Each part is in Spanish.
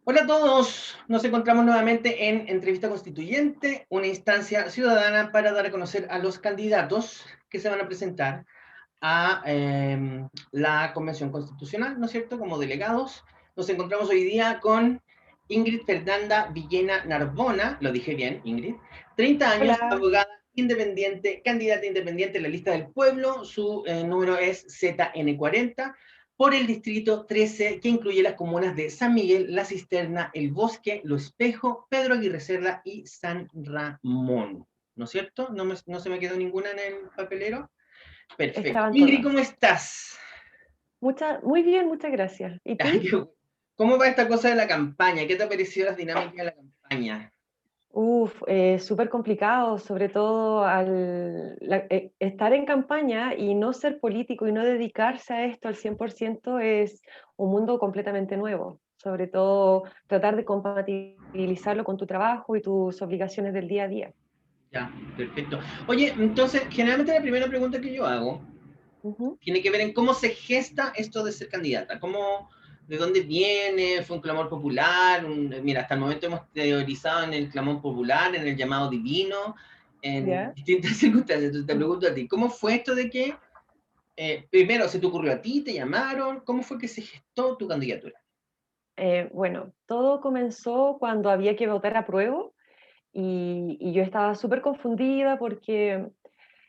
Hola a todos, nos encontramos nuevamente en Entrevista Constituyente, una instancia ciudadana para dar a conocer a los candidatos que se van a presentar a la Convención Constitucional, ¿no es cierto?, como delegados. Nos encontramos hoy día con Ingrid Fernanda Villena Narbona, lo dije bien, Ingrid, 30 años, Hola, abogada independiente, candidata independiente en la lista del pueblo, su número es ZN40, por el distrito 13, que incluye las comunas de San Miguel, La Cisterna, El Bosque, Lo Espejo, Pedro Aguirre Cerda y San Ramón. ¿No es cierto? ¿No se me quedó ninguna en el papelero? Perfecto. estaban Ingrid, todas. ¿cómo estás? Muy bien, muchas gracias. ¿Y tú? ¿Cómo va esta cosa de la campaña? ¿Qué te ha parecido las dinámicas de la campaña? Súper complicado, sobre todo estar en campaña y no ser político y no dedicarse a esto al 100% es un mundo completamente nuevo. Sobre todo tratar de compatibilizarlo con tu trabajo y tus obligaciones del día a día. Ya, perfecto. Oye, entonces, generalmente la primera pregunta que yo hago Ujú. tiene que ver en cómo se gesta esto de ser candidata, de dónde viene, fue un clamor popular, mira, hasta el momento hemos teorizado en el clamor popular, en el llamado divino, en ¿Ya? distintas circunstancias. Entonces te pregunto a ti, ¿cómo fue esto de que, primero, se te ocurrió a ti, te llamaron, cómo fue que se gestó tu candidatura? Bueno, todo comenzó cuando había que votar a prueba y yo estaba súper confundida porque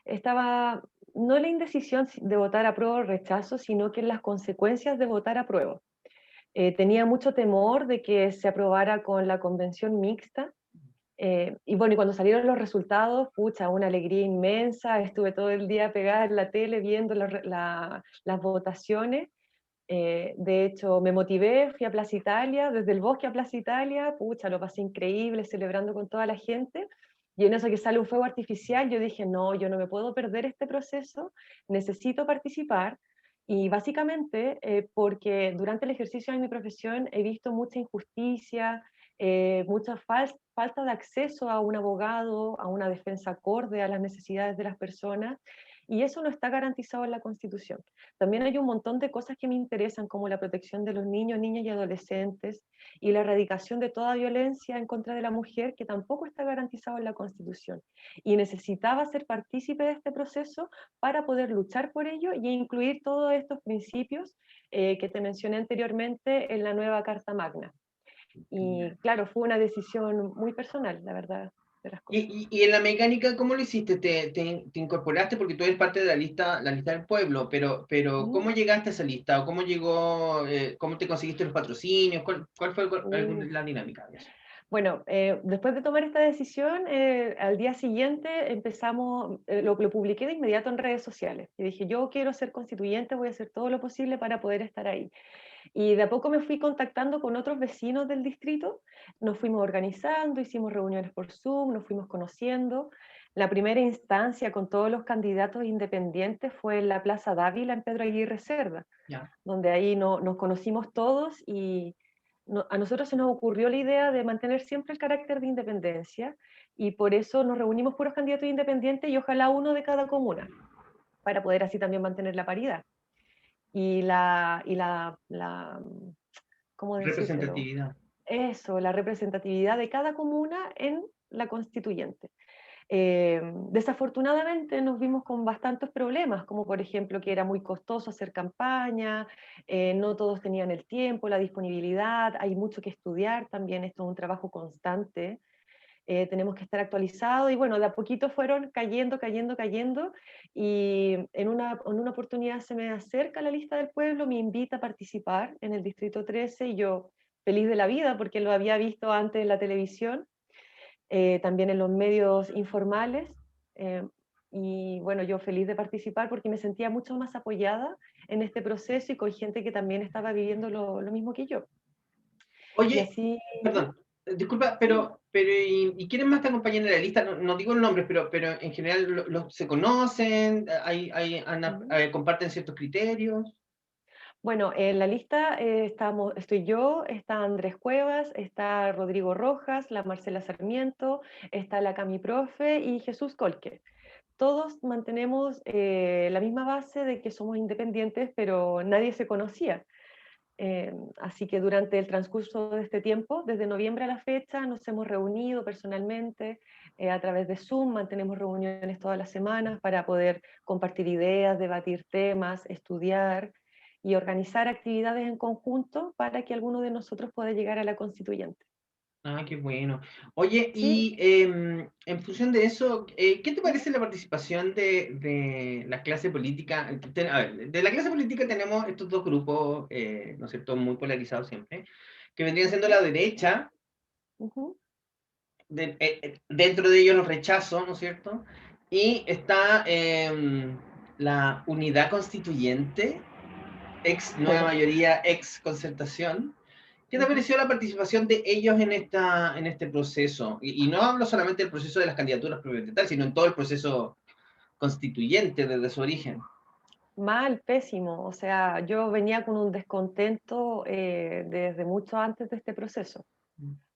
estaba no en la indecisión de votar apruebo o rechazo, sino que en las consecuencias de votar apruebo. Tenía mucho temor de que se aprobara con la convención mixta. Y bueno, y cuando salieron los resultados, pucha, una alegría inmensa. Estuve todo el día pegada en la tele viendo las votaciones. De hecho, me motivé, fui a Plaza Italia, desde el bosque a Plaza Italia, pucha, lo pasé increíble, celebrando con toda la gente. Y en eso que sale un fuego artificial, yo dije, no, yo no me puedo perder este proceso, necesito participar. Y básicamente porque durante el ejercicio de mi profesión he visto mucha injusticia, mucha falta de acceso a un abogado, a una defensa acorde a las necesidades de las personas, y eso no está garantizado en la Constitución. También hay un montón de cosas que me interesan, como la protección de los niños, niñas y adolescentes y la erradicación de toda violencia en contra de la mujer, que tampoco está garantizado en la Constitución. Y necesitaba ser partícipe de este proceso para poder luchar por ello y incluir todos estos principios que te mencioné anteriormente en la nueva Carta Magna. Y claro, fue una decisión muy personal, la verdad, de las cosas. Y en la mecánica, ¿cómo lo hiciste? ¿Te incorporaste? Porque tú eres parte de la lista del pueblo, pero ¿Mm? ¿cómo llegaste a esa lista? ¿O cómo llegó, cómo te conseguiste los patrocinios? ¿Cuál fue la dinámica de eso? Bueno, después de tomar esta decisión, al día siguiente empezamos, lo publiqué de inmediato en redes sociales. Y dije, yo quiero ser constituyente, voy a hacer todo lo posible para poder estar ahí. Y de a poco me fui contactando con otros vecinos del distrito, nos fuimos organizando, hicimos reuniones por Zoom, nos fuimos conociendo. La primera instancia con todos los candidatos independientes fue en la Plaza Dávila, en Pedro Aguirre Cerda, Ya. donde ahí nos conocimos todos y a nosotros se nos ocurrió la idea de mantener siempre el carácter de independencia y por eso nos reunimos puros candidatos independientes y ojalá uno de cada comuna, para poder así también mantener la paridad. Y ¿cómo decírtelo? Representatividad. Eso, la representatividad de cada comuna en la constituyente. Desafortunadamente nos vimos con bastantes problemas, como por ejemplo que era muy costoso hacer campaña, no todos tenían el tiempo, la disponibilidad, hay mucho que estudiar también, esto es un trabajo constante, tenemos que estar actualizados y bueno, de a poquito fueron cayendo y en una oportunidad se me acerca la lista del pueblo, me invita a participar en el Distrito 13 y yo feliz de la vida porque lo había visto antes en la televisión, también en los medios informales. eh, y bueno, yo feliz de participar porque me sentía mucho más apoyada en este proceso y con gente que también estaba viviendo lo mismo que yo. Y Oye, así, perdón, disculpa, sí. ¿y quiénes más te acompañan en la lista? No digo el nombre, pero en general se conocen, comparten ciertos criterios. Bueno, en la lista estoy yo, está Andrés Cuevas, está Rodrigo Rojas, la Marcela Sarmiento, está la Cami Profe y Jesús Colque. Todos mantenemos la misma base de que somos independientes, pero nadie se conocía. Así que durante el transcurso de este tiempo, desde noviembre a la fecha, nos hemos reunido personalmente a través de Zoom, mantenemos reuniones todas las semanas para poder compartir ideas, debatir temas, estudiar y organizar actividades en conjunto para que alguno de nosotros pueda llegar a la constituyente. Ah, qué bueno. Oye, Sí. y en función de eso, ¿qué te parece la participación de la clase política? A ver, de la clase política tenemos estos dos grupos, ¿no es cierto?, muy polarizados siempre, que vendrían siendo Ujú, la derecha, ujú, dentro de ellos los rechazos, ¿no es cierto? Y está la unidad constituyente, ex nueva mayoría, ex concertación. ¿Qué te ujú. pareció la participación de ellos en este proceso? Y no hablo solamente del proceso de las candidaturas propiamente tal, sino en todo el proceso constituyente desde su origen. Mal, pésimo. O sea, yo venía con un descontento desde mucho antes de este proceso.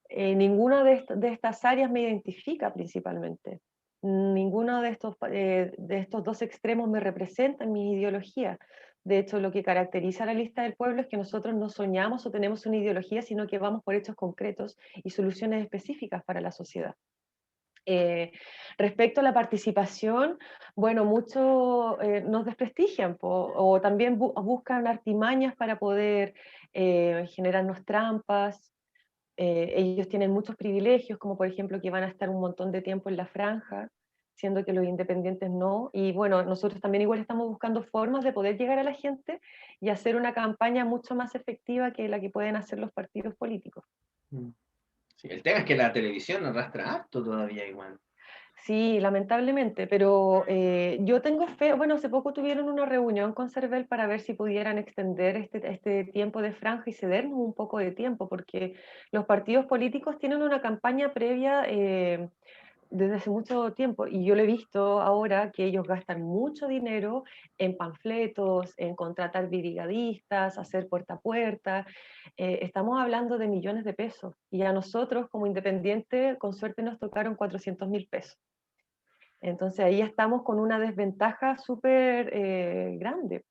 Ninguna de estas áreas me identifica principalmente. Ninguno de estos dos extremos me representa en mi ideología. De hecho, lo que caracteriza a la lista del pueblo es que nosotros no soñamos o tenemos una ideología, sino que vamos por hechos concretos y soluciones específicas para la sociedad. Eh, Respecto a la participación, bueno, muchos nos desprestigian o también buscan artimañas para poder generarnos trampas. Ellos tienen muchos privilegios, como por ejemplo que van a estar un montón de tiempo en la franja, siendo que los independientes no. Y bueno, nosotros también igual estamos buscando formas de poder llegar a la gente y hacer una campaña mucho más efectiva que la que pueden hacer los partidos políticos. Sí, el tema es que la televisión arrastra harto todavía igual. Sí, lamentablemente, pero yo tengo fe, bueno, hace poco tuvieron una reunión con CERVEL para ver si pudieran extender este tiempo de franja y cedernos un poco de tiempo, porque los partidos políticos tienen una campaña previa desde hace mucho tiempo y yo lo he visto ahora que ellos gastan mucho dinero en panfletos, en contratar brigadistas, hacer puerta a puerta. Estamos hablando de millones de pesos y a nosotros como independientes con suerte nos tocaron 400.000 pesos. Entonces ahí estamos con una desventaja súper grande,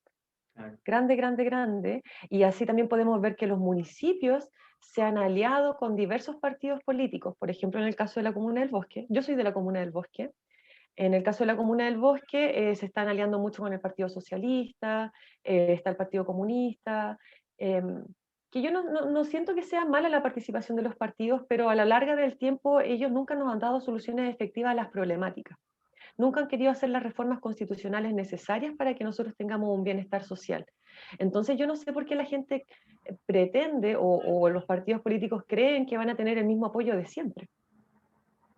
Claro. grande, grande, grande. Y así también podemos ver que los municipios se han aliado con diversos partidos políticos. Por ejemplo, en el caso de la Comuna del Bosque, yo soy de la Comuna del Bosque. En el caso de la Comuna del Bosque se están aliando mucho con el Partido Socialista, está el Partido Comunista, em, que yo no siento que sea mala la participación de los partidos, pero a la larga del tiempo ellos nunca nos han dado soluciones efectivas a las problemáticas. Nunca han querido hacer las reformas constitucionales necesarias para que nosotros tengamos un bienestar social. Entonces yo no sé por qué la gente pretende o los partidos políticos creen que van a tener el mismo apoyo de siempre.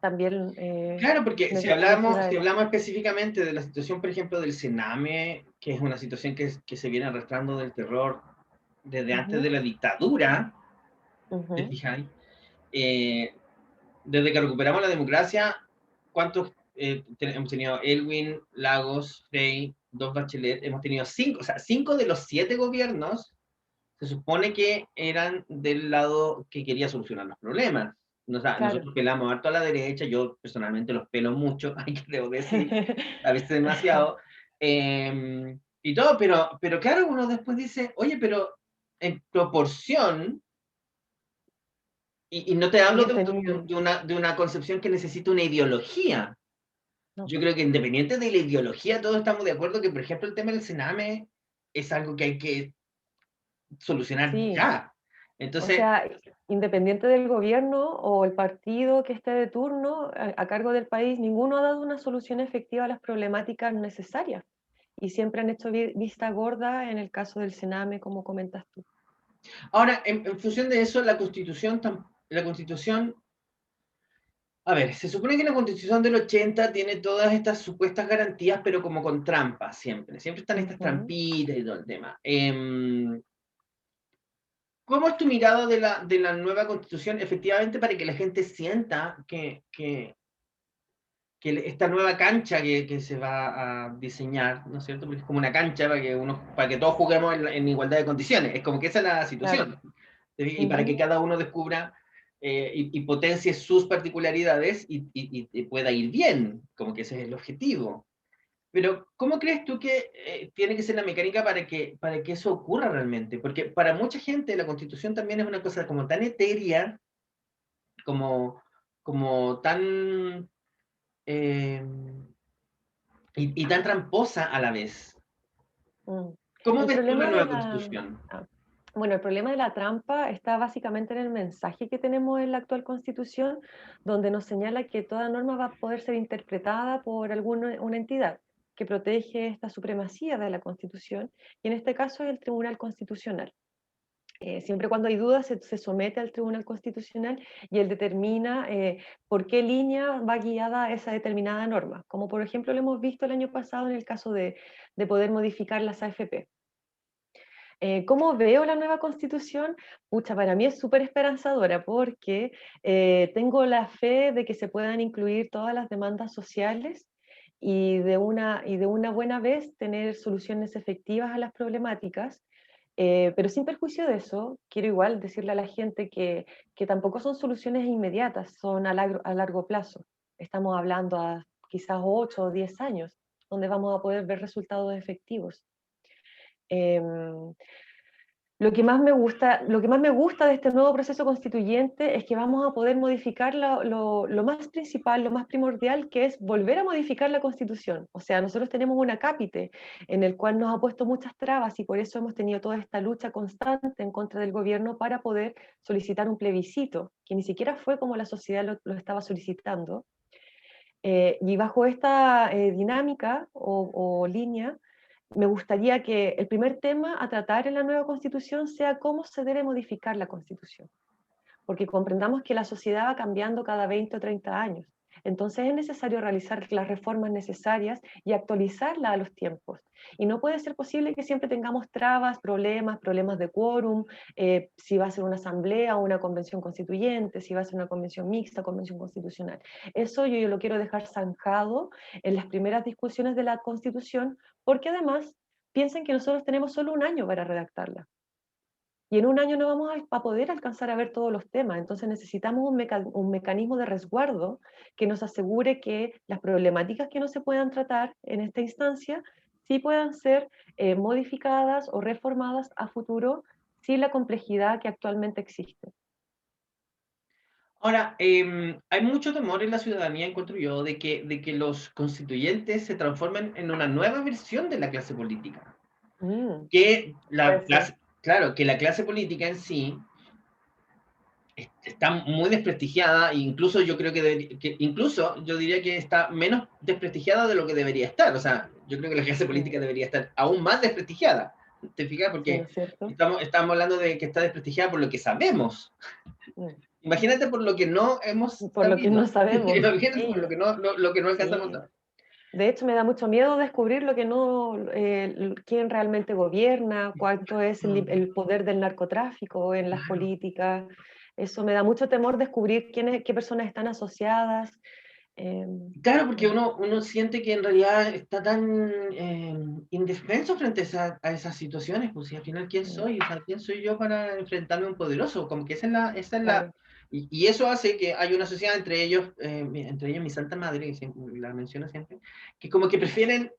También Claro, porque necesita si eso. hablamos específicamente de la situación, por ejemplo, del Sename, que es una situación que se viene arrastrando del terror desde antes de Ujú, la dictadura, ¿te ujú. fijáis? Eh, Desde que recuperamos la democracia, ¿cuántos hemos tenido? Elwin, Lagos, Frey, dos Bachelet, hemos tenido cinco, o sea, cinco de los siete gobiernos se supone que eran del lado que quería solucionar los problemas. O sea, Claro. nosotros pelamos harto a la derecha, yo personalmente los pelo mucho, hay que debo decir, a veces demasiado, y todo, pero claro, uno después dice, oye, pero en proporción, y no te hablo Ellos tenían, de una concepción que necesita una ideología. no, Yo creo que independiente de la ideología, todos estamos de acuerdo que, por ejemplo, el tema del Sename es algo que hay que solucionar sí, ya. o Entonces, sea, independiente del gobierno o el partido que esté de turno a cargo del país, ninguno ha dado una solución efectiva a las problemáticas necesarias y siempre han hecho vista gorda en el caso del Sename, como comentas tú. ahora, en función de eso, la constitución, a ver, se supone que la constitución del 80 tiene todas estas supuestas garantías, pero como con trampas siempre. Siempre están estas Ujú. trampitas y todo el tema. ¿Cómo es tu mirada de la nueva constitución, efectivamente, para que la gente sienta que esta nueva cancha que se va a diseñar, ¿no es cierto? Porque es como una cancha para que todos juguemos en igualdad de condiciones. Es como que esa es la Claro. situación. Y para que Ujú. cada uno descubra y potencie sus particularidades y pueda ir bien, como que ese es el objetivo. Pero, ¿cómo crees tú que tiene que ser la mecánica para que eso ocurra realmente? Porque para mucha gente la Constitución también es una cosa como tan etérea, como, como tan eh, y tan tramposa a la vez. Mm. ¿Cómo El ves tú la problema de nueva la, Constitución? ah, bueno, el problema de la trampa está básicamente en el mensaje que tenemos en la actual Constitución, donde nos señala que toda norma va a poder ser interpretada por alguna una entidad que protege esta supremacía de la Constitución, y en este caso es el Tribunal Constitucional. Siempre cuando hay dudas se somete al Tribunal Constitucional y él determina por qué línea va guiada esa determinada norma, como por ejemplo lo hemos visto el año pasado en el caso de poder modificar las AFP. ¿Cómo veo la nueva constitución? Pucha, para mí es súper esperanzadora porque tengo la fe de que se puedan incluir todas las demandas sociales y de una buena vez tener soluciones efectivas a las problemáticas. Pero sin perjuicio de eso, quiero igual decirle a la gente que tampoco son soluciones inmediatas, son a largo plazo. Estamos hablando a quizás 8 o 10 años, donde vamos a poder ver resultados efectivos. Em, lo que más me gusta de este nuevo proceso constituyente es que vamos a poder modificar lo más principal, lo más primordial, que es volver a modificar la Constitución. O sea, nosotros tenemos un acápite en el cual nos ha puesto muchas trabas y por eso hemos tenido toda esta lucha constante en contra del gobierno para poder solicitar un plebiscito, que ni siquiera fue como la sociedad lo estaba solicitando. Y bajo esta dinámica o línea, me gustaría que el primer tema a tratar en la nueva constitución sea cómo se debe modificar la constitución, porque comprendamos que la sociedad va cambiando cada 20 o 30 años. Entonces es necesario realizar las reformas necesarias y actualizarla a los tiempos. Y no puede ser posible que siempre tengamos trabas, problemas de quórum, si va a ser una asamblea o una convención constituyente, si va a ser una convención mixta, convención constitucional. Eso yo lo quiero dejar zanjado en las primeras discusiones de la Constitución, porque además piensen que nosotros tenemos solo un año para redactarla. Y en un año no vamos a poder alcanzar a ver todos los temas, entonces necesitamos un mecanismo de resguardo que nos asegure que las problemáticas que no se puedan tratar en esta instancia sí puedan ser modificadas o reformadas a futuro sin la complejidad que actualmente existe. Ahora, hay mucho temor en la ciudadanía, encuentro yo, de que los constituyentes se transformen en una nueva versión de la clase política. Mm, Que puede la ser, clase, claro, que la clase política en sí está muy desprestigiada, e incluso yo creo que incluso yo diría que está menos desprestigiada de lo que debería estar. O sea, yo creo que la clase mm, política debería estar aún más desprestigiada. ¿Te fijas? sí, ¿no Porque es cierto? estamos hablando de que está desprestigiada por lo que sabemos. Mm, Imagínate por lo que no hemos por lo que no sabido. sabemos, Imagínate por sí, lo que no alcanzamos a sí. saber. De hecho, me da mucho miedo descubrir lo que no, quién realmente gobierna, cuánto es Mm. el poder del narcotráfico en las políticas. Eso me da mucho temor descubrir qué personas están asociadas. eh, Claro, porque mm, uno siente que en realidad está tan indefenso frente a esas situaciones, pues si al final, ¿quién mm, soy? O sea, ¿quién soy yo para enfrentarme a un poderoso? Como que esa es la. claro. Y eso hace que hay una sociedad entre ellos mi Santa Madre, que siempre la menciono siempre, que como que prefieren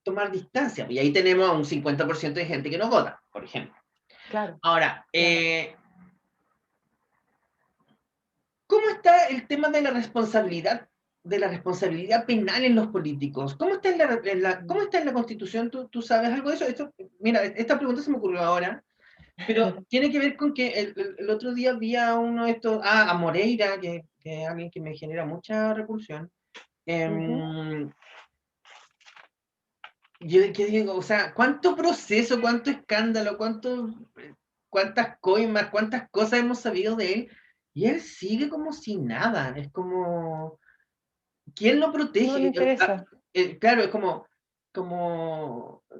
tomar distancia, y ahí tenemos a un 50% de gente que no vota, por ejemplo. Claro, Ahora, claro. ¿cómo está el tema de la responsabilidad penal en los políticos? ¿Cómo Mm. está en la Constitución? ¿Tú sabes algo de eso? Mira, esta pregunta se me ocurrió ahora, pero tiene que ver con que el otro día vi a uno de estos, a Moreira, que es alguien que me genera mucha repulsión. Ujú. Em, yo qué digo, o sea, ¿cuánto proceso, cuánto escándalo, cuántas coimas, cuántas cosas hemos sabido de él? Y él sigue como si nada, es como, ¿quién lo No le protege? interesa. Claro, es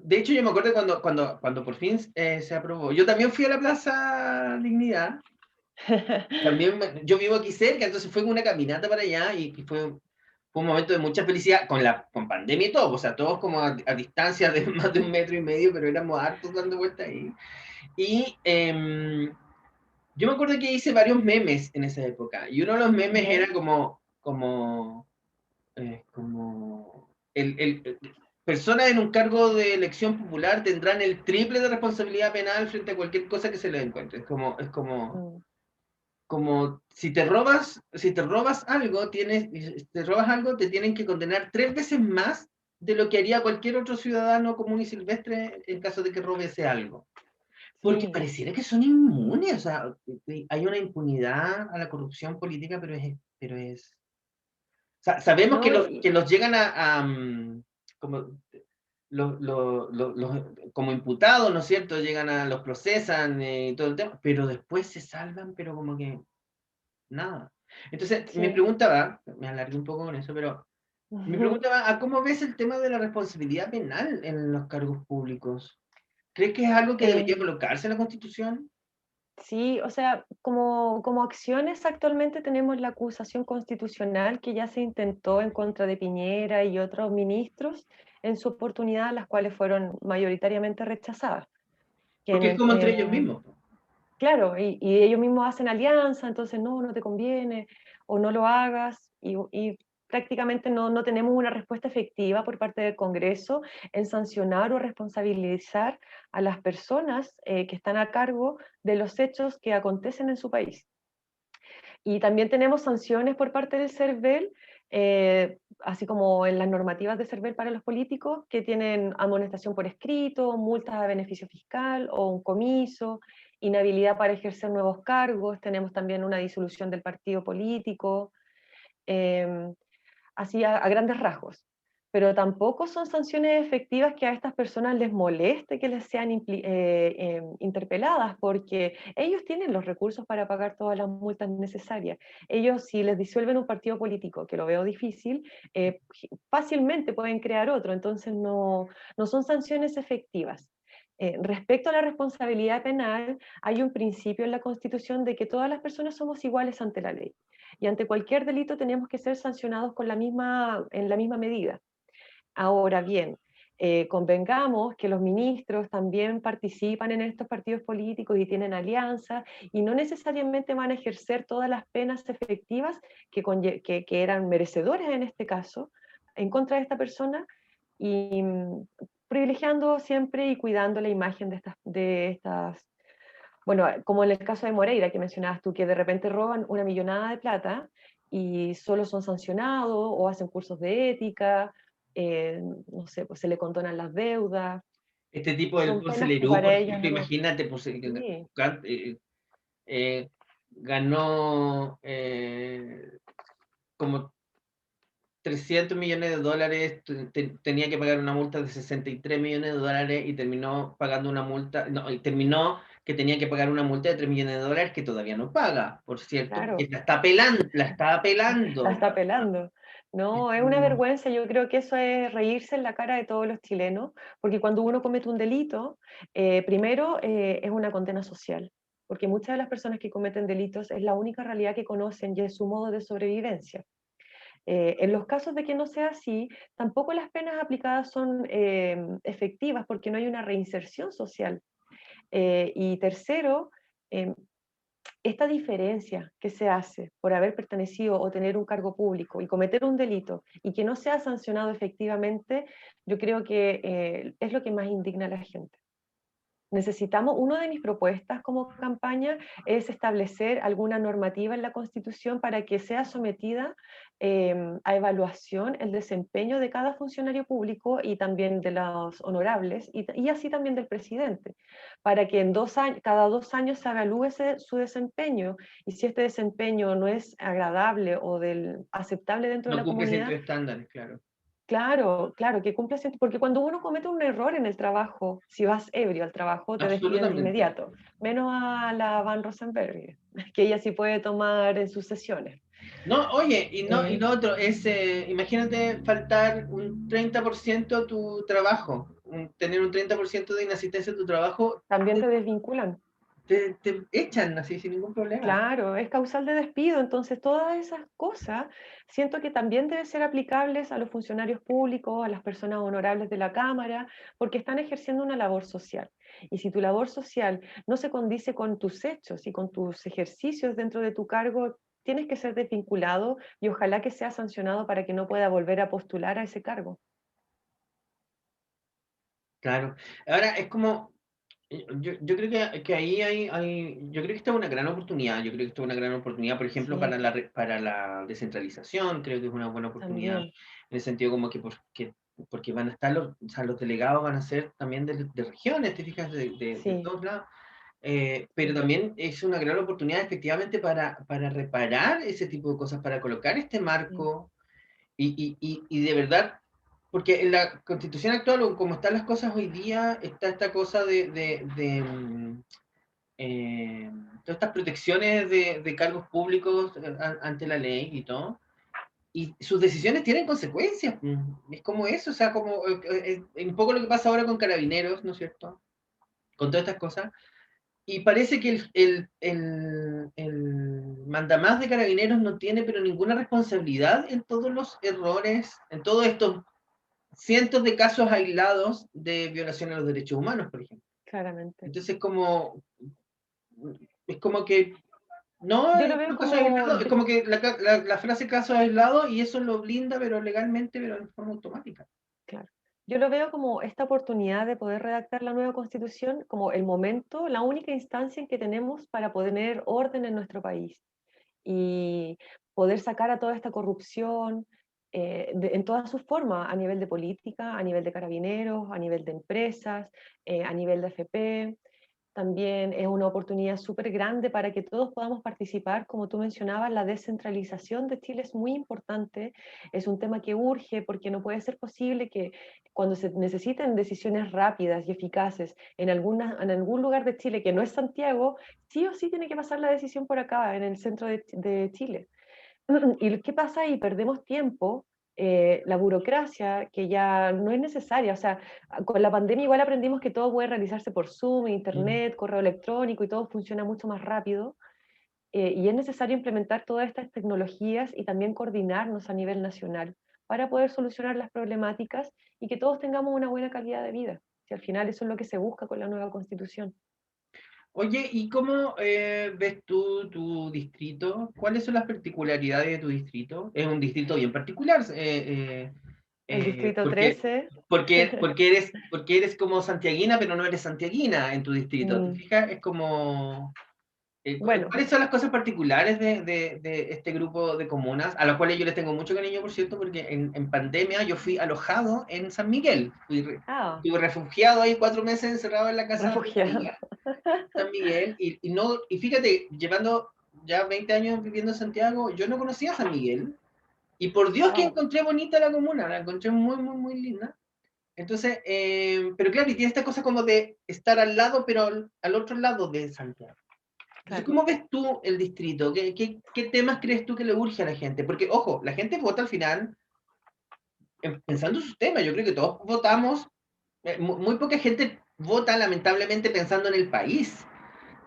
de hecho yo me acuerdo cuando por fin se aprobó. Yo también fui a la Plaza Dignidad, también yo vivo aquí cerca, entonces fue una caminata para allá y fue un momento de mucha felicidad con pandemia y todo, o sea, todos como a distancia de más de 1,5 metros, pero éramos hartos dando vueltas ahí. Y yo me acuerdo que hice varios memes en esa época, y uno de los memes ¿Ya? era como el personas en un cargo de elección popular tendrán el triple de responsabilidad penal frente a cualquier cosa que se les encuentre. mm, Como si te robas algo, te robas algo, te tienen que condenar 3 veces más de lo que haría cualquier otro ciudadano común y silvestre en caso de que robe ese algo. Porque sí, pareciera que son inmunes, o sea, hay una impunidad a la corrupción política, sabemos ¿no? que los llegan como, como imputados, ¿no es cierto? Llegan los procesan y todo el tema, pero después se salvan, pero como que nada. Entonces, mi Sí. pregunta va, me alargué un poco con eso, pero mi pregunta va a cómo ves el tema de la responsabilidad penal en los cargos públicos. ¿Crees que es algo que debería Eh, colocarse en la Constitución? sí, o sea, como acciones actualmente tenemos la acusación constitucional que ya se intentó en contra de Piñera y otros ministros en su oportunidad, las cuales fueron mayoritariamente rechazadas. Que Porque es como entre ellos mismos. claro, y ellos mismos hacen alianza, entonces no, no te conviene, o no lo hagas, y prácticamente no tenemos una respuesta efectiva por parte del Congreso en sancionar o responsabilizar a las personas que están a cargo de los hechos que acontecen en su país. Y también tenemos sanciones por parte del CERVEL, así como en las normativas de CERVEL para los políticos, que tienen amonestación por escrito, multas a beneficio fiscal o un comiso, inhabilidad para ejercer nuevos cargos, tenemos también una disolución del partido político, eh, así a grandes rasgos. Pero tampoco son sanciones efectivas que a estas personas les moleste que les sean interpeladas, porque ellos tienen los recursos para pagar todas las multas necesarias. Ellos, si les disuelven un partido político, que lo veo difícil, fácilmente pueden crear otro, entonces no son sanciones efectivas. Respecto a la responsabilidad penal, hay un principio en la Constitución de que todas las personas somos iguales ante la ley y ante cualquier delito tenemos que ser sancionados en la misma medida. Ahora bien, convengamos que los ministros también participan en estos partidos políticos y tienen alianzas y no necesariamente van a ejercer todas las penas efectivas que eran merecedores en este caso en contra de esta persona y privilegiando siempre y cuidando la imagen de estas, bueno, como en el caso de Moreira que mencionabas tú, que de repente roban una millonada de plata y solo son sancionados o hacen cursos de ética, no sé, pues se le condonan las deudas, Este tipo del son Ponce penas que Lerú, para por ellos ejemplo, no. imagínate, pues, Sí, eh, ganó como 300 millones de dólares, tenía que pagar una multa de 63 millones de dólares y terminó pagando una multa, no, y terminó que tenía que pagar una multa de 3 millones de dólares que todavía no paga, por cierto, porque claro, la está la apelando. está apelando. No, es una vergüenza, yo creo que eso es reírse en la cara de todos los chilenos, porque cuando uno comete un delito, primero es una condena social, porque muchas de las personas que cometen delitos es la única realidad que conocen y es su modo de sobrevivencia. En los casos de que no sea así, tampoco las penas aplicadas son efectivas porque no hay una reinserción social. Y tercero, eh, esta diferencia que se hace por haber pertenecido o tener un cargo público y cometer un delito y que no sea sancionado efectivamente, yo creo que es lo que más indigna a la gente. Necesitamos, una de mis propuestas como campaña es establecer alguna normativa en la Constitución para que sea sometida a evaluación el desempeño de cada funcionario público y también de los honorables y así también del presidente, para que en 2 años, cada 2 años se evalúe su desempeño y si este desempeño no es agradable o aceptable dentro de No la cumple comunidad. ciertos estándares, claro. Claro, claro, que cumpla sentido, porque cuando uno comete un error en el trabajo, si vas ebrio al trabajo, te despiden de Absolutamente. inmediato, menos a la Van Rosenberg, que ella sí puede tomar en sus sesiones. No, oye, y no, y Eh, lo otro es, imagínate faltar un 30% a tu trabajo, tener un 30% de inasistencia a tu trabajo, También te desvinculan. te echan así sin ningún problema. Claro, es causal de despido, entonces todas esas cosas siento que también deben ser aplicables a los funcionarios públicos, a las personas honorables de la Cámara, porque están ejerciendo una labor social. Y si tu labor social no se condice con tus hechos y con tus ejercicios dentro de tu cargo, tienes que ser desvinculado y ojalá que sea sancionado para que no pueda volver a postular a ese cargo. claro. Ahora es como, yo creo que ahí yo creo que esta es una gran oportunidad, yo creo que esta es una gran oportunidad, por ejemplo, Sí, para la descentralización, creo que es una buena oportunidad, también, en el sentido como que porque van a estar o sea, los delegados van a ser también de regiones, te fijas, de sí, todos lados, pero sí, también es una gran oportunidad efectivamente para reparar ese tipo de cosas, para colocar este sí, marco y de verdad, porque en la constitución actual, o como están las cosas hoy día, está esta cosa eh, todas estas protecciones de cargos públicos ante la ley y todo. Y sus decisiones tienen consecuencias. Es como eso, o sea, como un poco lo que pasa ahora con carabineros, ¿no es cierto? Con todas estas cosas. Y parece que el mandamás de carabineros no tiene pero ninguna responsabilidad en todos los errores, en todos estos cientos de casos aislados de violación a los derechos humanos, por ejemplo. claramente. Entonces, es como que, no, Yo lo veo un caso como, aislado, es como que la frase caso aislado y eso lo blinda, pero legalmente, pero en forma automática. claro, yo lo veo como esta oportunidad de poder redactar la nueva constitución como el momento, la única instancia en que tenemos para poner orden en nuestro país y poder sacar a toda esta corrupción en todas sus formas, a nivel de política, a nivel de carabineros, a nivel de empresas, a nivel de FP. También es una oportunidad súper grande para que todos podamos participar. Como tú mencionabas, la descentralización de Chile es muy importante, es un tema que urge porque no puede ser posible que cuando se necesiten decisiones rápidas y eficaces en algún lugar de Chile que no es Santiago, sí o sí tiene que pasar la decisión por acá, en el centro de Chile. ¿Y qué pasa ahí? Perdemos tiempo, la burocracia que ya no es necesaria. O sea, con la pandemia igual aprendimos que todo puede realizarse por Zoom, Mm. Internet, correo electrónico y todo funciona mucho más rápido. Y es necesario implementar todas estas tecnologías y también coordinarnos a nivel nacional para poder solucionar las problemáticas y que todos tengamos una buena calidad de vida. Si al final eso es lo que se busca con la nueva constitución. Oye, ¿y cómo ves tú tu distrito? ¿Cuáles son las particularidades de tu distrito? Es un distrito bien particular, El distrito porque, 13, porque eres como santiaguina, pero no eres santiaguina en tu distrito. ¿Te mm, fijas? Es como, bueno, ¿cuáles son las cosas particulares de este grupo de comunas, a las cuales yo les tengo mucho cariño, por cierto, porque en pandemia yo fui alojado en San Miguel. ah, Estuve refugiado ahí 4 meses encerrado en la casa de una refugiado. amiga. San Miguel, no, y fíjate, llevando ya 20 años viviendo en Santiago, yo no conocía San Miguel, y por Dios que Wow. encontré bonita la comuna, la encontré muy, muy, muy linda. Entonces, pero claro, y tiene esta cosa como de estar al lado, pero al otro lado de Santiago. Entonces, Claro. ¿cómo ves tú el distrito? ¿Qué temas crees tú que le urge a la gente? Porque, ojo, la gente vota al final pensando en sus temas. Yo creo que todos votamos, muy poca gente vota lamentablemente pensando en el país.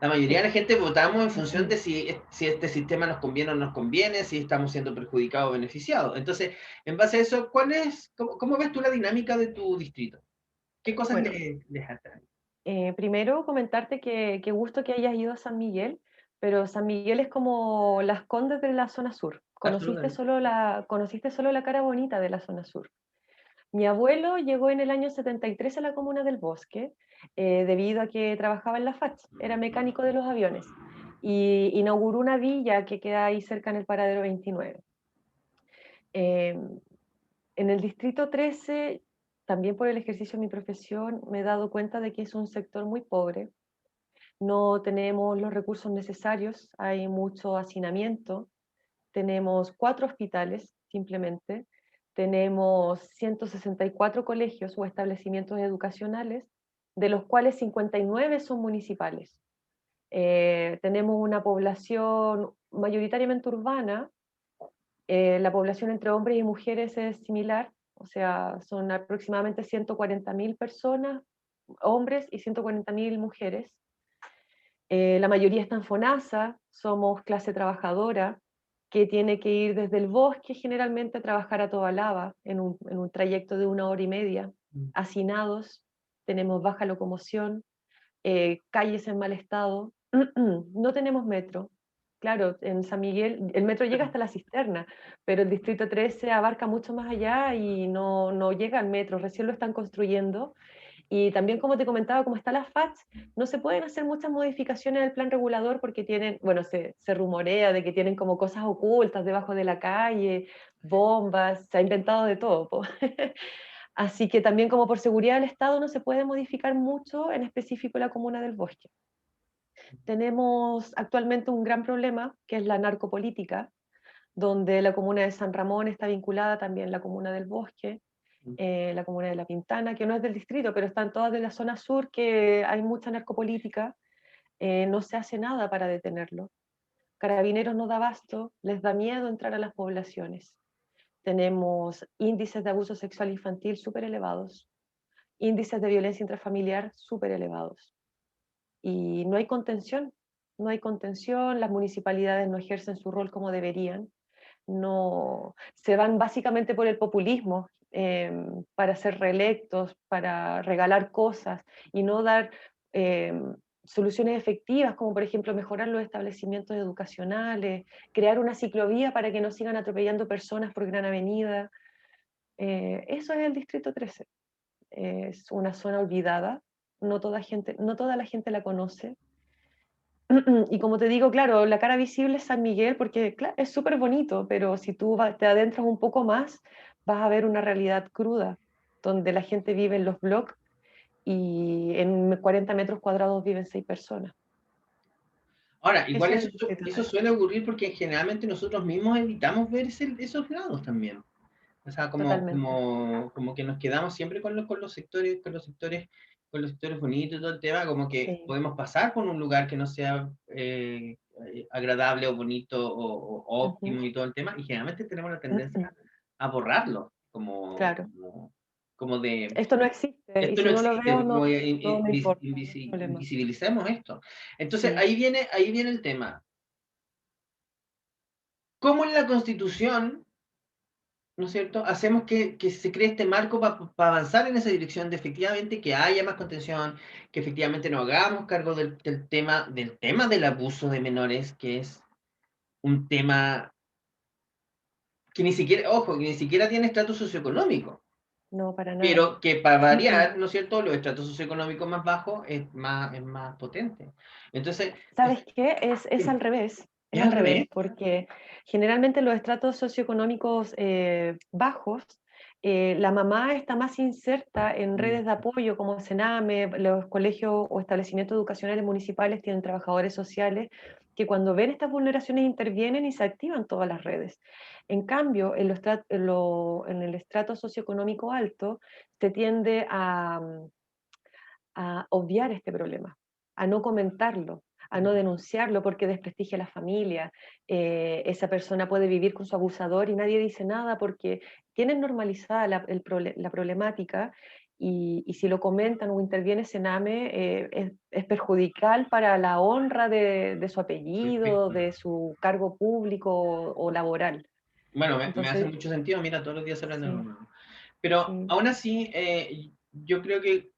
La mayoría de Sí. la gente votamos en función de si este sistema nos conviene o no nos conviene, si estamos siendo perjudicados o beneficiados. Entonces, en base a eso, cómo ves tú la dinámica de tu distrito? ¿Qué cosas Bueno, les atraen? primero comentarte que qué gusto que hayas ido a San Miguel, pero San Miguel es como Las Condes de la zona sur. Absolutamente. Conociste solo la cara bonita de la zona sur. Mi abuelo llegó en el año 73 a la comuna del Bosque, debido a que trabajaba en la FACH, era mecánico de los aviones, y inauguró una villa que queda ahí cerca en el paradero 29. Eh, en el distrito 13, también por el ejercicio de mi profesión, me he dado cuenta de que es un sector muy pobre. No tenemos los recursos necesarios, hay mucho hacinamiento, tenemos 4 hospitales simplemente, tenemos 164 colegios o establecimientos educacionales, de los cuales 59 son municipales. Tenemos una población mayoritariamente urbana, la población entre hombres y mujeres es similar, o sea, son aproximadamente 140.000 personas, hombres, y 140.000 mujeres. La mayoría está en FONASA, somos clase trabajadora, que tiene que ir desde el bosque generalmente a trabajar a Tobalaba en un trayecto de 1 hora y media, Mm. hacinados, tenemos baja locomoción, calles en mal estado, no tenemos metro. Claro, en San Miguel el metro llega hasta la cisterna, pero el distrito 13 abarca mucho más allá y no llega al metro, recién lo están construyendo Y también, como te comentaba, como está la FATS, no se pueden hacer muchas modificaciones del plan regulador porque tienen, bueno, se rumorea de que tienen como cosas ocultas debajo de la calle, bombas, se ha inventado de todo, po. Así que también como por seguridad del Estado no se puede modificar mucho, en específico la comuna del Bosque. Tenemos actualmente un gran problema, que es la narcopolítica, donde la comuna de San Ramón está vinculada también la comuna del Bosque, la comuna de La Pintana, que no es del distrito, pero están todas de la zona sur, que hay mucha narcopolítica, no se hace nada para detenerlo. Carabineros no da abasto, les da miedo entrar a las poblaciones. Tenemos índices de abuso sexual infantil súper elevados, índices de violencia intrafamiliar súper elevados. Y no hay contención, las municipalidades no ejercen su rol como deberían, no, se van básicamente por el populismo, para ser reelectos, para regalar cosas y no dar eh, soluciones efectivas, como por ejemplo mejorar los establecimientos educacionales, crear una ciclovía para que no sigan atropellando personas por Gran Avenida. Eso es el Distrito 13. Es una zona olvidada, no toda la gente la conoce. Y como te digo, claro, la cara visible es San Miguel porque es súper bonito, pero si tú te adentras un poco más, vas a ver una realidad cruda, donde la gente vive en los blogs y en 40 metros cuadrados viven 6 personas. Ahora, igual Eso es eso, el distrito eso 13, suele ocurrir porque generalmente nosotros mismos evitamos ver esos lados también. O sea, totalmente. como que nos quedamos siempre con los sectores bonitos y todo el tema, como que Sí. podemos pasar por un lugar que no sea agradable o bonito o Ujú. óptimo y todo el tema, y generalmente tenemos la tendencia a borrarlo, Claro. como de, Esto no existe y esto si no no lo veo, existe, como no me importa, no es problema. invisibilicemos esto. Entonces, Sí. ahí viene el tema. ¿Cómo en la Constitución, ¿no es cierto?, hacemos que se cree este marco para avanzar en esa dirección de efectivamente que haya más contención, que efectivamente nos hagamos cargo del tema del abuso de menores, que es un tema que ni siquiera, ojo, que ni siquiera tiene estatus socioeconómico, No, para nada. pero que para variar, ¿no es cierto?, los estratos socioeconómicos más bajos es más potente. Entonces, ¿Sabes qué? Es es al al revés. revés, porque generalmente los estratos socioeconómicos bajos, la mamá está más inserta en Mm, redes de apoyo como Sename, los colegios o establecimientos educacionales municipales tienen trabajadores sociales que cuando ven estas vulneraciones intervienen y se activan todas las redes. En cambio, en el estrato socioeconómico alto se tiende a obviar este problema, a no comentarlo, a no denunciarlo porque desprestigia a la familia. Esa persona puede vivir con su abusador y nadie dice nada porque tienen normalizada la problemática y si lo comentan o interviene Sename, es perjudicial para la honra de su apellido, perfecto. de su cargo público o laboral. Bueno, me hace Entonces, mucho sentido, mira, todos los días se aprende algo sí, nuevo. Pero sí. aún así, yo creo que,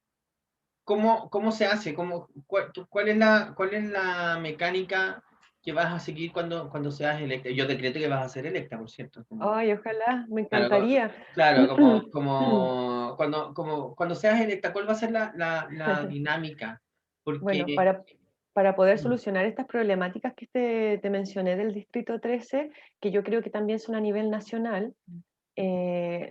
¿cómo se hace? ¿Cuál es la mecánica que vas a seguir cuando seas electa? Yo decreto que vas a ser electa, por cierto. Ay, ojalá, me Claro, encantaría. claro, cuando seas electa, ¿cuál va a ser la dinámica? Bueno, Porque, para poder mm, solucionar estas problemáticas que te mencioné del Distrito 13, que yo creo que también son a nivel nacional,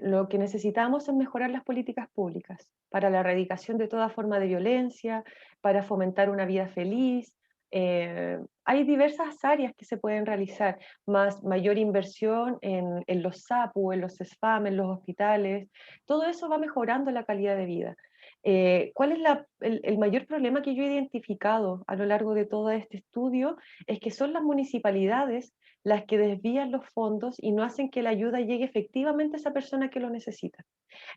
lo que necesitamos es mejorar las políticas públicas para la erradicación de toda forma de violencia, para fomentar una vida feliz. Hay diversas áreas que se pueden realizar, más mayor inversión en los SAPU, en los SESFAM, en los hospitales. Todo eso va mejorando la calidad de vida. ¿Cuál es el mayor problema que yo he identificado a lo largo de todo este estudio? Es que son las municipalidades las que desvían los fondos y no hacen que la ayuda llegue efectivamente a esa persona que lo necesita.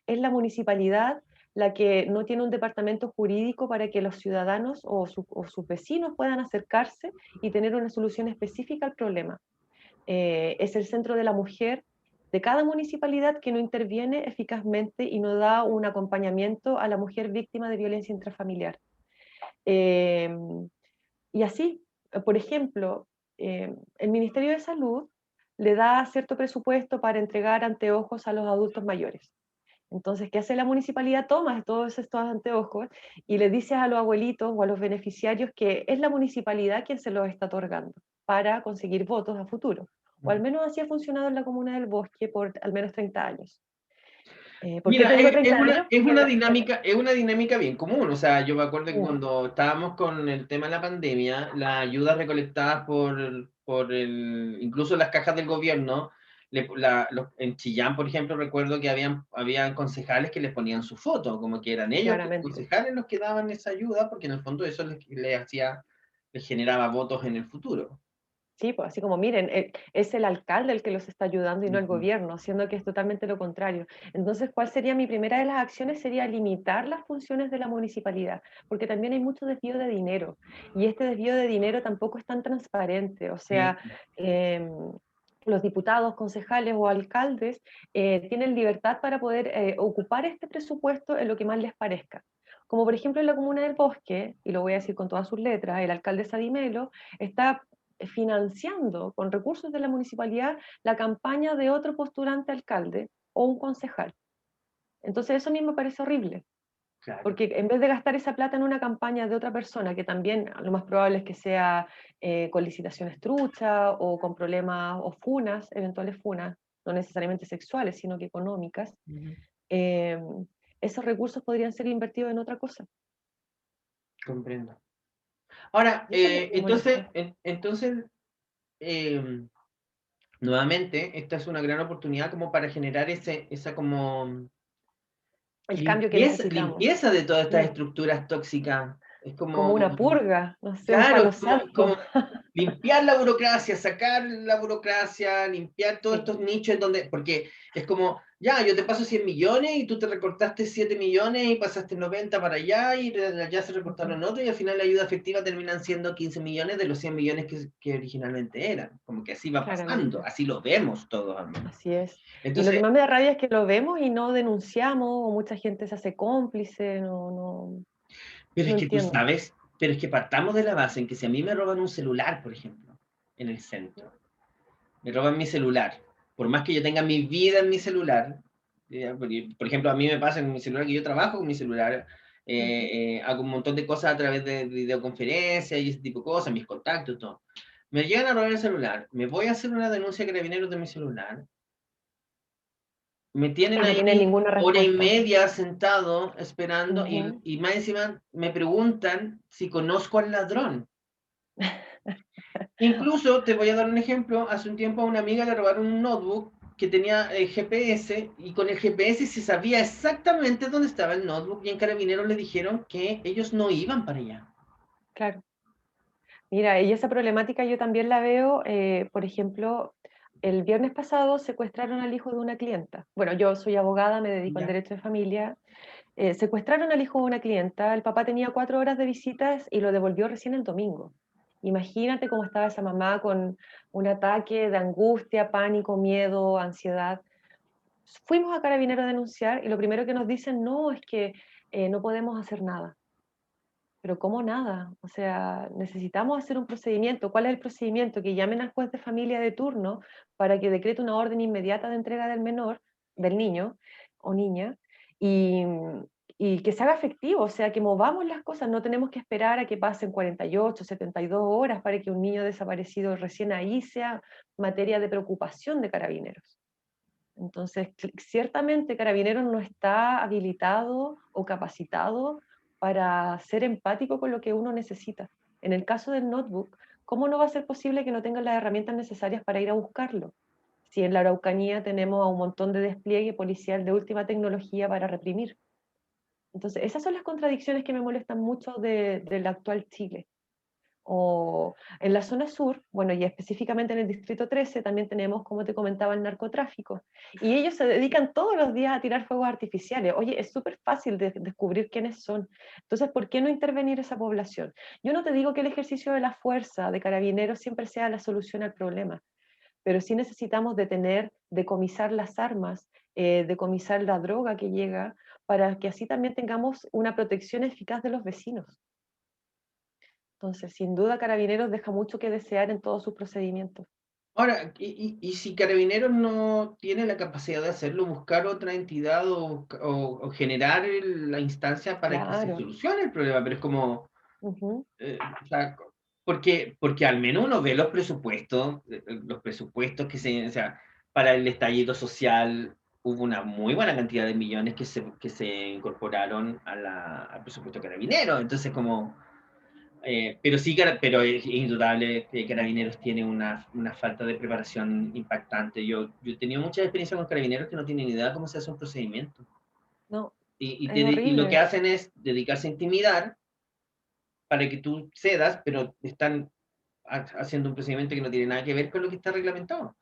Es la municipalidad la que no tiene un departamento jurídico para que los ciudadanos o sus vecinos puedan acercarse y tener una solución específica al problema. Es el centro de la mujer de cada municipalidad que no interviene eficazmente y no da un acompañamiento a la mujer víctima de violencia intrafamiliar. Eh, y así, por ejemplo, el Ministerio de Salud le da cierto presupuesto para entregar anteojos a los adultos mayores. Entonces, ¿qué hace la municipalidad? Toma todos estos anteojos y le dice a los abuelitos o a los beneficiarios que es la municipalidad quien se los está otorgando para conseguir votos a futuro. O al menos así ha funcionado en la Comuna del Bosque por al menos 30 años. ¿Por qué Mira, te digo 30 años? Porque es una dinámica bien común. O sea, yo me acuerdo que mm, cuando estábamos con el tema de la pandemia, las ayudas recolectadas incluso las cajas del gobierno, en Chillán, por ejemplo, recuerdo que habían concejales que les ponían su foto, como que eran ellos, los claramente. concejales, los que daban esa ayuda, porque en el fondo eso les generaba votos en el futuro. Sí, pues así como miren, es el alcalde el que los está ayudando y no el Ujú. gobierno, siendo que es totalmente lo contrario. Entonces, ¿cuál sería mi primera de las acciones? Sería limitar las funciones de la municipalidad, porque también hay mucho desvío de dinero y este desvío de dinero tampoco es tan transparente. O sea, Sí. em, los diputados, concejales o alcaldes tienen libertad para poder ocupar este presupuesto en lo que más les parezca. Como por ejemplo en la Comuna del Bosque, y lo voy a decir con todas sus letras, el alcalde Sadimelo está financiando con recursos de la municipalidad la campaña de otro postulante alcalde o un concejal. Entonces eso a mí me parece horrible, Claro. porque en vez de gastar esa plata en una campaña de otra persona, que también lo más probable es que sea con licitaciones truchas o con problemas o funas, eventuales funas, no necesariamente sexuales, sino que económicas, Ujú. eh, esos recursos podrían ser invertidos en otra cosa. Comprendo. Ahora, Y eso es lo que me entonces, molesta. eh, nuevamente, esta es una gran oportunidad como para generar esa como El cambio que necesitamos. limpieza de todas estas Mm. estructuras tóxicas. Es Como como, una purga, no sé, un claro, palo santo. como limpiar la burocracia, sacar la burocracia, limpiar todos Sí. estos nichos en donde, porque es como, ya, yo te paso 100 millones y tú te recortaste 7 millones y pasaste 90 para allá y ya se Ujú. recortaron otros y al final la ayuda efectiva terminan siendo 15 millones de los 100 millones que originalmente eran. Como que así va pasando, Claramente, así lo vemos todos al menos. así es. Y lo que Entonces, más me da rabia es que lo vemos y no denunciamos, o mucha gente se hace cómplice, pero no es que tú entiendo. sabes, pero es que partamos de la base en que si a mí me roban un celular, por ejemplo, en el centro, me roban mi celular, por más que yo tenga mi vida en mi celular, por ejemplo, a mí me pasa en mi celular que yo trabajo con mi celular, Ujú. hago un montón de cosas a través de videoconferencias y ese tipo de cosas, mis contactos, todo. Me llegan a robar el celular, me voy a hacer una denuncia a carabineros de mi celular, me tienen Y no tiene ahí ninguna hora y respuesta. media sentado esperando Ujú. y más encima me preguntan si conozco al ladrón. Incluso te voy a dar un ejemplo. Hace un tiempo a una amiga le robaron un notebook que tenía GPS y con el GPS se sabía exactamente dónde estaba el notebook y en Carabineros le dijeron que ellos no iban para allá. Claro. Mira, y esa problemática yo también la veo, por ejemplo, el viernes pasado secuestraron al hijo de una clienta. Bueno, yo soy abogada, me dedico al Ya. derecho de familia. Secuestraron al hijo de una clienta, el papá tenía 4 horas de visitas y lo devolvió recién el domingo. Imagínate cómo estaba esa mamá con un ataque de angustia, pánico, miedo, ansiedad. Fuimos a Carabineros a denunciar y lo primero que nos dicen, no, es que no podemos hacer nada. Pero ¿cómo nada? O sea, necesitamos hacer un procedimiento. ¿Cuál es el procedimiento? Que llamen al juez de familia de turno para que decrete una orden inmediata de entrega del menor, del niño o niña, y, y que se haga efectivo, o sea, que movamos las cosas. No tenemos que esperar a que pasen 48, 72 horas para que un niño desaparecido recién ahí sea materia de preocupación de carabineros. Entonces, ciertamente Carabineros no está habilitado o capacitado para ser empático con lo que uno necesita. En el caso del notebook, ¿cómo no va a ser posible que no tengan las herramientas necesarias para ir a buscarlo? Si en la Araucanía tenemos a un montón de despliegue policial de última tecnología para reprimir. Entonces, esas son las contradicciones que me molestan mucho del actual Chile. O en la zona sur, bueno, y específicamente en el distrito 13, también tenemos, como te comentaba, el narcotráfico. Y ellos se dedican todos los días a tirar fuegos artificiales. Oye, es súper fácil de descubrir quiénes son. Entonces, ¿por qué no intervenir esa población? Yo no te digo que el ejercicio de la fuerza de carabineros siempre sea la solución al problema, pero sí necesitamos detener, decomisar las armas, decomisar la droga que llega, para que así también tengamos una protección eficaz de los vecinos. Entonces, sin duda, Carabineros deja mucho que desear en todos sus procedimientos. Ahora, y si Carabineros no tiene la capacidad de hacerlo, buscar otra entidad o generar la instancia para que se Claro. solucione el problema, pero es como, Ujú. o sea, porque al menos uno ve los presupuestos o sea, para el estallido social hubo una muy buena cantidad de millones que se incorporaron al presupuesto carabinero, entonces como, pero sí, pero es indudable que Carabineros tiene una falta de preparación impactante. Yo he tenido mucha experiencia con Carabineros que no tienen ni idea cómo se hace un procedimiento. No, Y es y lo que horrible. hacen es dedicarse a intimidar para que tú cedas, pero están haciendo un procedimiento que no tiene nada que ver con lo que está reglamentado.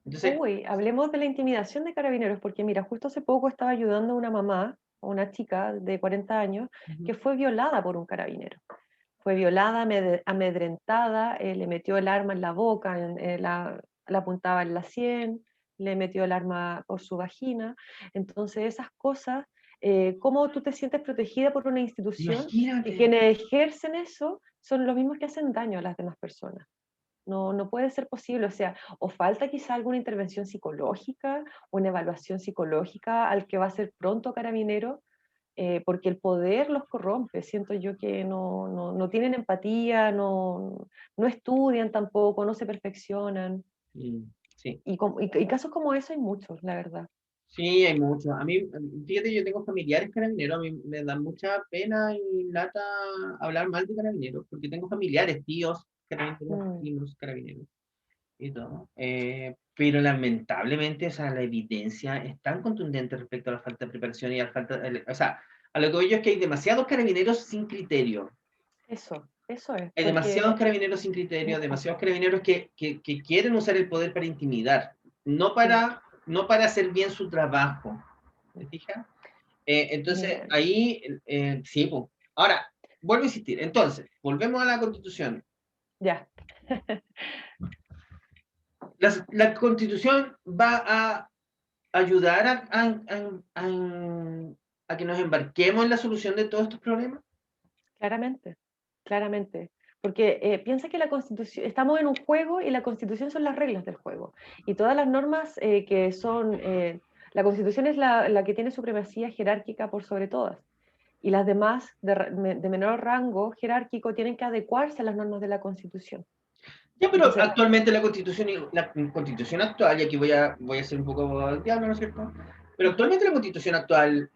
Entonces, Uy, hablemos de la intimidación de Carabineros, porque mira, justo hace poco estaba ayudando a una mamá, a una chica de 40 años, ujú, que fue violada por un carabinero. Fue violada, amedrentada, le metió el arma en la boca, la apuntaba en la sien, le metió el arma por su vagina. Entonces, esas cosas, ¿cómo tú te sientes protegida por una institución que imagínate. quienes ejercen eso son los mismos que hacen daño a las demás personas? No, no puede ser posible, o sea, o falta quizá alguna intervención psicológica, una evaluación psicológica al que va a ser pronto carabinero, porque el poder los corrompe. Siento yo que no tienen empatía, no estudian tampoco, no se perfeccionan. Sí, Y casos como eso hay muchos, la verdad. sí, hay mucho. A mí, fíjate, yo tengo familiares carabineros, a mí me da mucha pena y lata hablar mal de carabineros, porque tengo familiares, tíos carabineros, Mm, primos carabineros y todo. Pero lamentablemente, o sea, la evidencia es tan contundente respecto a la falta de preparación y a la o sea, a lo que voy yo es que hay demasiados carabineros sin criterio. eso es, Hay porque demasiados carabineros sin criterio, demasiados carabineros que quieren usar el poder para intimidar, no sí, para hacer bien su trabajo. ¿Te fijas? Entonces, mira, ahí, sí, po. Ahora, vuelvo a insistir. Entonces, volvemos a la Constitución. ya. La Constitución va a ayudar a que nos embarquemos en la solución de todos estos problemas. Claramente, claramente. Porque piensa que la Constitución, estamos en un juego y la Constitución son las reglas del juego. Y todas las normas que son, la Constitución es la que tiene supremacía jerárquica por sobre todas. Y las demás de menor rango jerárquico tienen que adecuarse a las normas de la Constitución. Ya, pero Entonces, actualmente la Constitución actual, y aquí voy a ser un poco abogado del diablo, ¿no es cierto? Pero ujú, actualmente la Constitución actual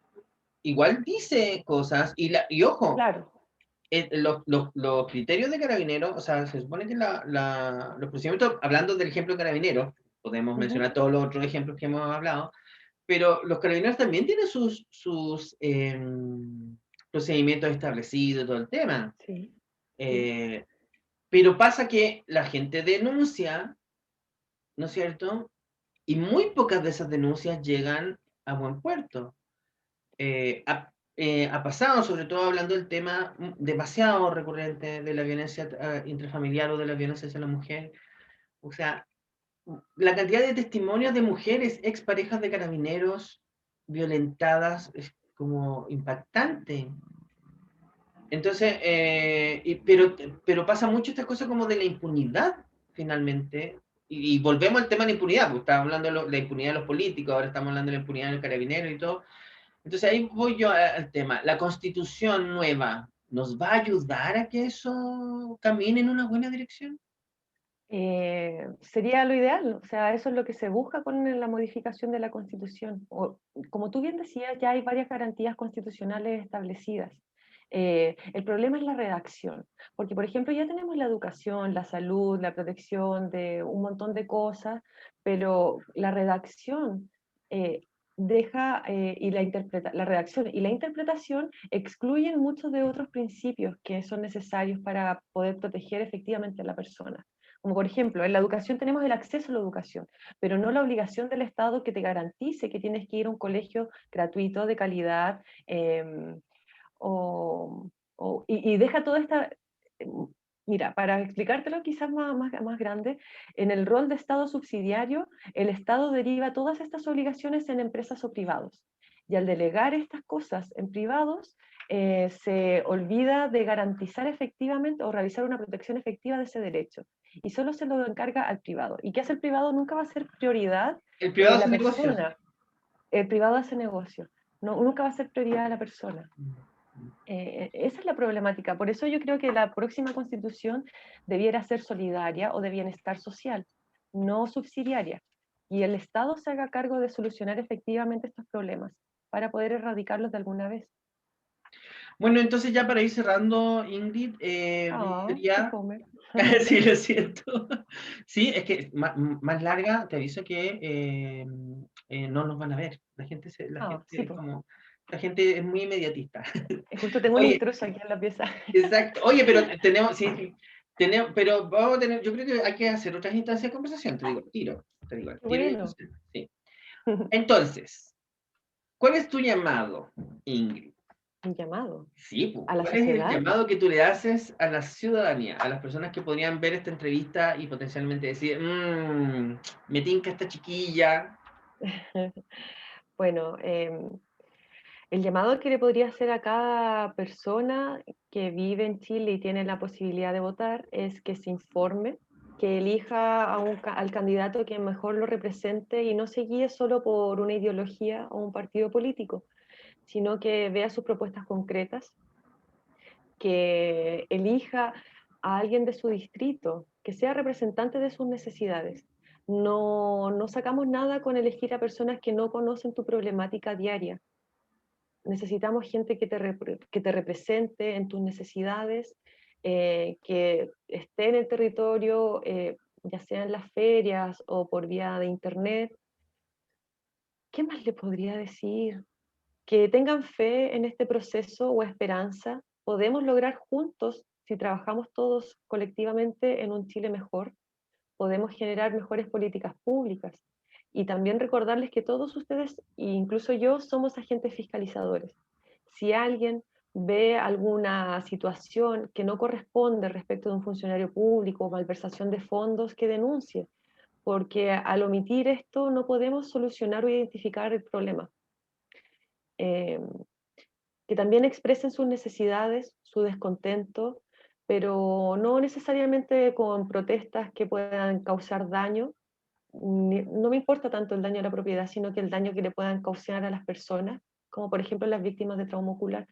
igual dice cosas, y ojo, claro. los criterios de carabineros, o sea, se supone que los procedimientos, hablando del ejemplo de carabineros, podemos Ujú, mencionar todos los otros ejemplos que hemos hablado, pero los carabineros también tienen sus procedimientos establecidos, todo el tema. sí, sí. Eh, pero pasa que la gente denuncia, ¿no es cierto? Y muy pocas de esas denuncias llegan a buen puerto. Ha pasado, sobre todo hablando del tema demasiado recurrente de la violencia intrafamiliar o de la violencia hacia la mujer. O sea, la cantidad de testimonios de mujeres, exparejas de carabineros violentadas es como impactante. Entonces, pero pasa mucho esta cosa como de la impunidad, finalmente. Y volvemos al tema de la impunidad, porque estábamos hablando de la impunidad de los políticos, ahora estamos hablando de la impunidad del carabinero y todo. Entonces ahí voy yo al tema. ¿La constitución nueva nos va a ayudar a que eso camine en una buena dirección? Sería lo ideal, o sea, eso es lo que se busca con la modificación de la Constitución. Como tú bien decías, ya hay varias garantías constitucionales establecidas. El problema es la redacción, porque por ejemplo ya tenemos la educación, la salud, la protección de un montón de cosas, pero la redacción eh, y la redacción y la interpretación excluyen muchos de otros principios que son necesarios para poder proteger efectivamente a la persona. Como por ejemplo, en la educación tenemos el acceso a la educación, pero no la obligación del Estado que te garantice que tienes que ir a un colegio gratuito, de calidad, o, y deja toda esta... Mira, para explicártelo quizás más grande, en el rol de Estado subsidiario, el Estado deriva todas estas obligaciones en empresas o privados. Y al delegar estas cosas en privados, se olvida de garantizar efectivamente o realizar una protección efectiva de ese derecho. Y solo se lo encarga al privado. ¿Y qué hace el privado? Nunca va a ser prioridad El privado hace la negocios. persona. El privado hace negocio. No, nunca va a ser prioridad de la persona. Esa es la problemática. Por eso yo creo que la próxima constitución debiera ser solidaria o de bienestar social, no subsidiaria. Y el Estado se haga cargo de solucionar efectivamente estos problemas para poder erradicarlos de alguna vez. Bueno, entonces ya para ir cerrando, Ingrid, me Qué gustaría... fome. Sí, lo siento. Sí, es que más larga, te aviso que no nos van a ver. La gente Sí, es pues. como... La gente es muy inmediatista. Justo tengo un Oye, intruso aquí en la pieza. exacto. Oye, pero tenemos, sí, sí, tenemos, pero vamos a tener, yo creo que hay que hacer otras instancias de conversación, te digo al Qué tiro. bueno. Sí. Entonces, ¿cuál es tu llamado, Ingrid? Un llamado Sí, pues, a la ¿cuál es el sociedad. llamado que tú le haces a la ciudadanía, a las personas que podrían ver esta entrevista y potencialmente decir, me tinca esta chiquilla? Bueno, el llamado que le podría hacer a cada persona que vive en Chile y tiene la posibilidad de votar es que se informe, que elija al candidato que mejor lo represente y no se guíe solo por una ideología o un partido político, sino que vea sus propuestas concretas, que elija a alguien de su distrito, que sea representante de sus necesidades. No sacamos nada con elegir a personas que no conocen tu problemática diaria. Necesitamos gente que te represente en tus necesidades, que esté en el territorio, ya sea en las ferias o por vía de internet. ¿Qué más le podría decir? Que tengan fe en este proceso o esperanza. Podemos lograr juntos, si trabajamos todos colectivamente en un Chile mejor, podemos generar mejores políticas públicas. Y también recordarles que todos ustedes, e incluso yo, somos agentes fiscalizadores. Si alguien ve alguna situación que no corresponde respecto de un funcionario público o malversación de fondos, que denuncie, porque al omitir esto no podemos solucionar o identificar el problema. Eh, que también expresen sus necesidades, su descontento, pero no necesariamente con protestas que puedan causar daño. No me importa tanto el daño a la propiedad, sino que el daño que le puedan causar a las personas, como por ejemplo las víctimas de trauma ocular.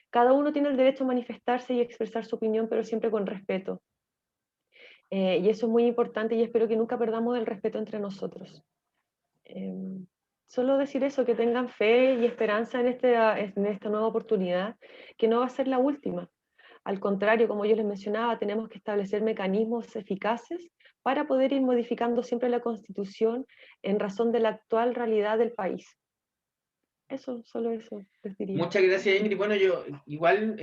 Cada uno tiene el derecho a manifestarse y expresar su opinión, pero siempre con respeto. Y eso es muy importante y espero que nunca perdamos el respeto entre nosotros. Eh, Solo decir eso, que tengan fe y esperanza en esta nueva oportunidad, que no va a ser la última. Al contrario, como yo les mencionaba, tenemos que establecer mecanismos eficaces para poder ir modificando siempre la Constitución en razón de la actual realidad del país. Eso, solo eso les diría. Muchas gracias, Ingrid. Bueno, yo igual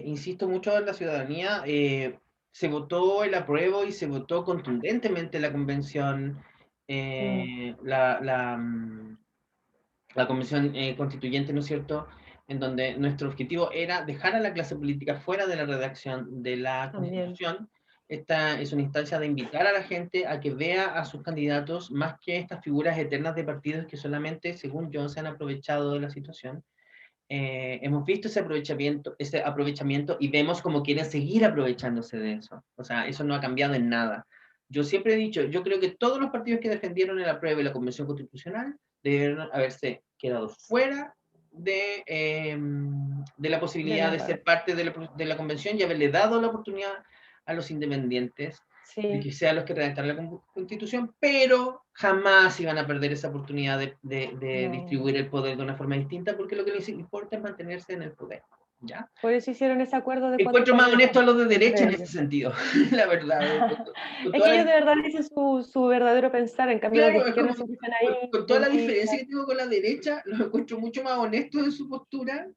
insisto mucho en la ciudadanía. Se votó el apruebo y se votó contundentemente la convención, Mm, la convención constituyente, ¿no es cierto? En donde nuestro objetivo era dejar a la clase política fuera de la redacción de la también. constitución. Esta es una instancia de invitar a la gente a que vea a sus candidatos más que estas figuras eternas de partidos que solamente, según yo, se han aprovechado de la situación. Hemos visto ese aprovechamiento y vemos cómo quieren seguir aprovechándose de eso. O sea, eso no ha cambiado en nada. Yo siempre he dicho, yo creo que todos los partidos que defendieron el apruebo y la Convención Constitucional debieron haberse quedado fuera de la De posibilidad de la, ser parte de la convención y haberle dado la oportunidad a los independientes de sí, que sean los que redactaran la constitución, pero jamás iban a perder esa oportunidad de no. distribuir el poder de una forma distinta, porque lo que les importa es mantenerse en el poder. ¿Ya? Por eso hicieron ese acuerdo de cuatro Encuentro más honesto parejas a los de derecha entre en ese ellos. sentido, la verdad. Con Es que toda ellos la, de verdad dicen su verdadero pensar, en cambio los de claro, es como izquierda siempre están ahí con toda la diferencia que tengo con la derecha, los encuentro mucho más honestos en su postura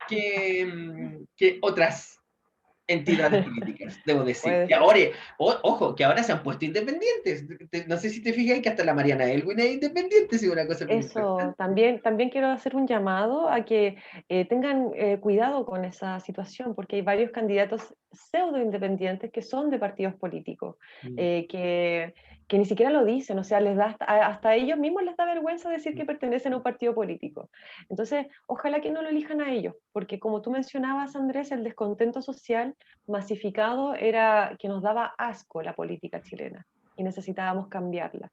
que otras. entidades políticas, debo decir. Puede Que ser. ahora, ojo, que ahora se han puesto independientes. No sé si te fijas que hasta la Mariana Elwin es independiente, si es una cosa bien Eso, impactante. también quiero hacer un llamado a que tengan cuidado con esa situación, porque hay varios candidatos pseudo independientes que son de partidos políticos, Mm, eh, que, que ni siquiera lo dicen, o sea, les da hasta a ellos mismos les da vergüenza decir mm, que pertenecen a un partido político. Entonces, ojalá que no lo elijan a ellos, porque como tú mencionabas, Andrés, el descontento social masificado era que nos daba asco la política chilena y necesitábamos cambiarla.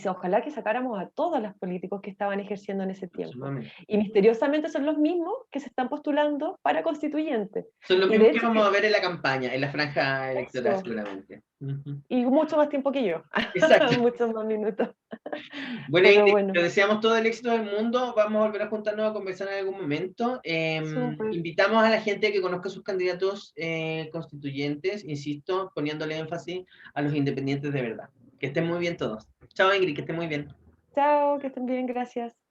Ojalá que sacáramos a todos los políticos que estaban ejerciendo en ese tiempo. absolutamente. Y misteriosamente son los mismos que se están postulando para constituyentes. Son los Y de mismos que hecho, vamos a ver en la campaña, en la franja electoral, eso, seguramente. Ujú. y mucho más tiempo que yo, Exacto. muchos más minutos. Bueno, Pero Ingrid, te bueno, deseamos todo el éxito del mundo. Vamos a volver a juntarnos a conversar en algún momento. súper. Invitamos a la gente que conozca sus candidatos constituyentes, insisto, poniéndole énfasis a los independientes de verdad. Que estén muy bien todos. Chao, Ingrid, que estén muy bien. Chao, que estén bien, gracias.